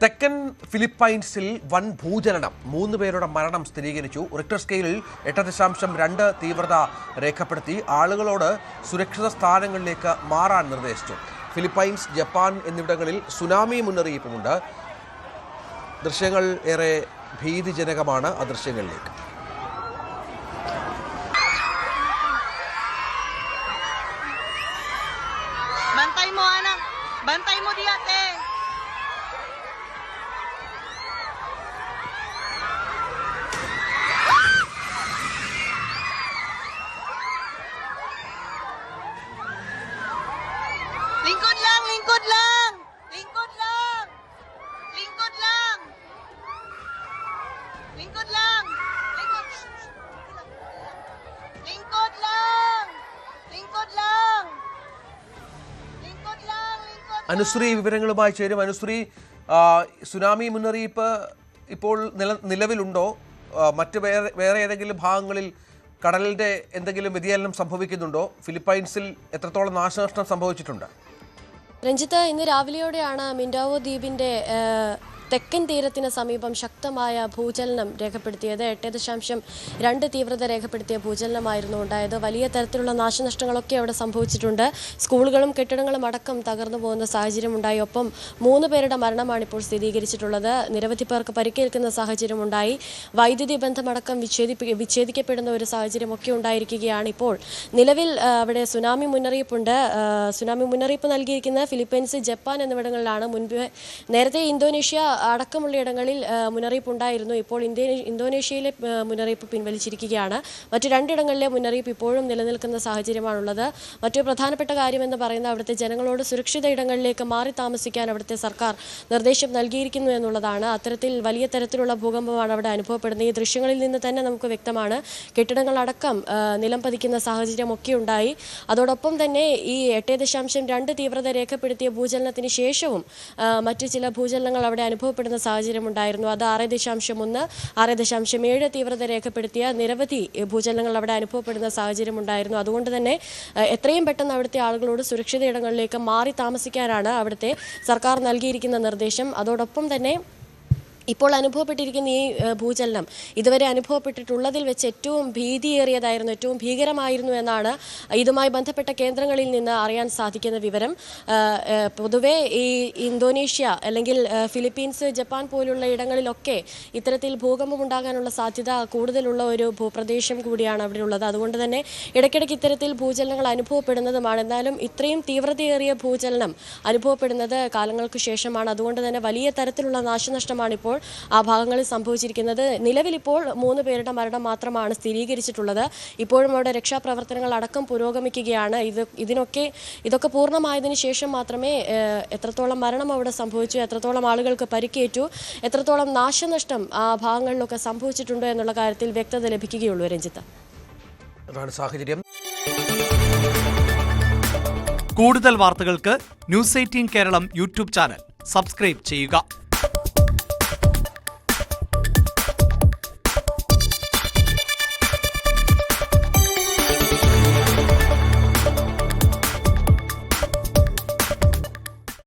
തെക്കൻ ഫിലിപ്പൈൻസിൽ വൻ ഭൂചലനം 3 പേരുടെ മരണം സ്ഥിരീകരിച്ചു. റിക്ടർ സ്കെയിലിൽ 8.2 തീവ്രത രേഖപ്പെടുത്തി. ആളുകളോട് സുരക്ഷിത സ്ഥാനങ്ങളിലേക്ക് മാറാൻ നിർദ്ദേശിച്ചു. ഫിലിപ്പൈൻസ്, ജപ്പാൻ എന്നിവിടങ്ങളിൽ സുനാമി മുന്നറിയിപ്പുമുണ്ട്. ദൃശ്യങ്ങൾ ഏറെ ഭീതിജനകമാണ്. ആ ദൃശ്യങ്ങളിലേക്ക് Bantay mo di ate. Lingkod lang, lingkod lang. Lingkod lang. Lingkod lang. Lingkod lang. Lingkod lang. Lingkod lang. Anusree വിവരങ്ങളുമായി ചേരും. അനുശ്രീ, സുനാമി മുന്നറിയിപ്പ് ഇപ്പോൾ നിലവിലുണ്ടോ? മറ്റ് വേറെ ഏതെങ്കിലും ഭാഗങ്ങളിൽ കടലിൻ്റെ എന്തെങ്കിലും വ്യതിയാനം സംഭവിക്കുന്നുണ്ടോ? ഫിലിപ്പൈൻസിൽ എത്രത്തോളം നാശനഷ്ടം സംഭവിച്ചിട്ടുണ്ട്? രഞ്ജിത്ത്, ഇന്ന് രാവിലെയോടെയാണ് മിൻഡാവോ ദ്വീപിൻ്റെ തെക്കൻ തീരത്തിന് സമീപം ശക്തമായ ഭൂചലനം രേഖപ്പെടുത്തിയത്. 8.2 തീവ്രത രേഖപ്പെടുത്തിയ ഭൂചലനമായിരുന്നു ഉണ്ടായത്. വലിയ തരത്തിലുള്ള നാശനഷ്ടങ്ങളൊക്കെ അവിടെ സംഭവിച്ചിട്ടുണ്ട്. സ്കൂളുകളും കെട്ടിടങ്ങളും അടക്കം തകർന്നു പോകുന്ന സാഹചര്യമുണ്ടായി. ഒപ്പം 3 പേരുടെ മരണമാണ് ഇപ്പോൾ സ്ഥിരീകരിച്ചിട്ടുള്ളത്. നിരവധി പേർക്ക് പരിക്കേൽക്കുന്ന സാഹചര്യമുണ്ടായി. വൈദ്യുതി ബന്ധമടക്കം വിച്ഛേദിക്കപ്പെടുന്ന ഒരു സാഹചര്യമൊക്കെ ഉണ്ടായിരിക്കുകയാണ്. ഇപ്പോൾ നിലവിൽ അവിടെ സുനാമി മുന്നറിയിപ്പുണ്ട്. സുനാമി മുന്നറിയിപ്പ് നൽകിയിരിക്കുന്ന ഫിലിപ്പൈൻസ്, ജപ്പാൻ എന്നിവിടങ്ങളിലാണ്. നേരത്തെ ഇന്തോനേഷ്യ അടക്കമുള്ള ഇടങ്ങളിൽ മുന്നറിയിപ്പ് ഉണ്ടായിരുന്നു. ഇപ്പോൾ ഇന്തോനേഷ്യയിലെ മുന്നറിയിപ്പ് പിൻവലിച്ചിരിക്കുകയാണ്. മറ്റ് 2 ഇടങ്ങളിലെ മുന്നറിയിപ്പ് ഇപ്പോഴും നിലനിൽക്കുന്ന സാഹചര്യമാണുള്ളത്. മറ്റൊരു പ്രധാനപ്പെട്ട കാര്യമെന്ന് പറയുന്നത് അവിടുത്തെ ജനങ്ങളോട് സുരക്ഷിത ഇടങ്ങളിലേക്ക് മാറി താമസിക്കാൻ അവിടുത്തെ സർക്കാർ നിർദ്ദേശം നൽകിയിരിക്കുന്നു എന്നുള്ളതാണ്. അത്തരത്തിൽ വലിയ തരത്തിലുള്ള ഭൂകമ്പമാണ് അവിടെ അനുഭവപ്പെടുന്നത്. ഈ ദൃശ്യങ്ങളിൽ നിന്ന് തന്നെ നമുക്ക് വ്യക്തമാണ്. കെട്ടിടങ്ങളടക്കം നിലം പതിക്കുന്ന സാഹചര്യമൊക്കെ ഉണ്ടായി. അതോടൊപ്പം തന്നെ ഈ 8.2 തീവ്രത രേഖപ്പെടുത്തിയ ഭൂചലനത്തിന് ശേഷവും മറ്റു ചില ഭൂചലനങ്ങൾ അവിടെ അനുഭവപ്പെടുന്ന സാഹചര്യമുണ്ടായിരുന്നു. അത് 6.1, 6.7 തീവ്രത രേഖപ്പെടുത്തിയ നിരവധി ഭൂചലനങ്ങൾ അവിടെ അനുഭവപ്പെടുന്ന സാഹചര്യമുണ്ടായിരുന്നു. അതുകൊണ്ട് തന്നെ എത്രയും പെട്ടെന്ന് അവിടുത്തെ ആളുകളോട് സുരക്ഷിത ഇടങ്ങളിലേക്ക് മാറി താമസിക്കാനാണ് അവിടുത്തെ സർക്കാർ നൽകിയിരിക്കുന്ന നിർദ്ദേശം. അതോടൊപ്പം തന്നെ ഇപ്പോൾ അനുഭവപ്പെട്ടിരിക്കുന്ന ഈ ഭൂചലനം ഇതുവരെ അനുഭവപ്പെട്ടിട്ടുള്ളതിൽ വെച്ച് ഏറ്റവും ഭീതിയേറിയതായിരുന്നു, ഏറ്റവും ഭീകരമായിരുന്നു എന്നാണ് ഇതുമായി ബന്ധപ്പെട്ട കേന്ദ്രങ്ങളിൽ നിന്ന് അറിയാൻ സാധിക്കുന്ന വിവരം. പൊതുവെ ഈ ഇന്തോനേഷ്യ അല്ലെങ്കിൽ ഫിലിപ്പീൻസ്, ജപ്പാൻ പോലുള്ള ഇടങ്ങളിലൊക്കെ ഇത്തരത്തിൽ ഭൂകമ്പം ഉണ്ടാകാനുള്ള സാധ്യത കൂടുതലുള്ള ഒരു ഭൂപ്രദേശം കൂടിയാണ് അവിടെ ഉള്ളത്. അതുകൊണ്ട് തന്നെ ഇടയ്ക്കിടയ്ക്ക് ഇത്തരത്തിൽ ഭൂചലനങ്ങൾ അനുഭവപ്പെടുന്നതുമാണ്. എന്നാലും ഇത്രയും തീവ്രതയേറിയ ഭൂചലനം അനുഭവപ്പെടുന്നത് കാലങ്ങൾക്ക് ശേഷമാണ്. അതുകൊണ്ട് തന്നെ വലിയ തരത്തിലുള്ള നാശനഷ്ടമാണ് ഇപ്പോൾ ആ ഭാഗങ്ങളിൽ സംഭവിച്ചിരിക്കുന്നത്. നിലവിലിപ്പോൾ 3 പേരുടെ മരണം മാത്രമാണ് സ്ഥിരീകരിച്ചിട്ടുള്ളത്. ഇപ്പോഴും അവിടെ രക്ഷാപ്രവർത്തനങ്ങൾ അടക്കം പുരോഗമിക്കുകയാണ്. ഇതൊക്കെ പൂർണ്ണമായതിനു ശേഷം മാത്രമേ എത്രത്തോളം മരണം അവിടെ സംഭവിച്ചു, എത്രത്തോളം ആളുകൾക്ക് പരിക്കേറ്റു, എത്രത്തോളം നാശനഷ്ടം ആ ഭാഗങ്ങളിലൊക്കെ സംഭവിച്ചിട്ടുണ്ടോ എന്നുള്ള കാര്യത്തിൽ വ്യക്തത ലഭിക്കുകയുള്ളൂ. രഞ്ജിത്ത്, അതാണ് സാഹചര്യം. കൂടുതൽ വാർത്തകൾക്ക് News 18 Keralam YouTube channel subscribe ചെയ്യുക.